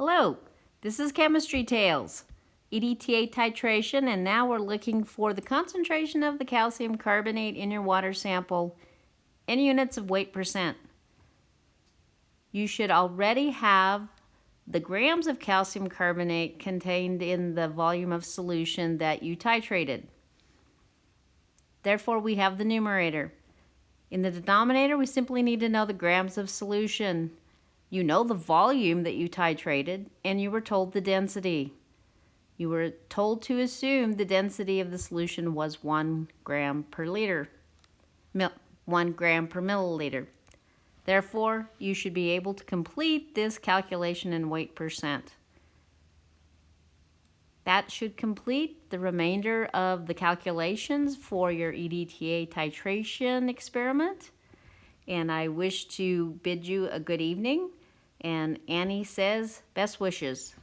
Hello, this is Chemistry Tales, EDTA Titration, and now we're looking for the concentration of the calcium carbonate in your water sample in units of weight percent. You should already have the grams of calcium carbonate contained in the volume of solution that you titrated. Therefore, we have the numerator. In the denominator, we simply need to know the grams of solution. You know the volume that you titrated, and you were told the density. You were told to assume the density of the solution was 1 gram per liter, 1 gram per milliliter. Therefore, you should be able to complete this calculation in weight percent. That should complete the remainder of the calculations for your EDTA titration experiment. And I wish to bid you a good evening. And Annie says, best wishes.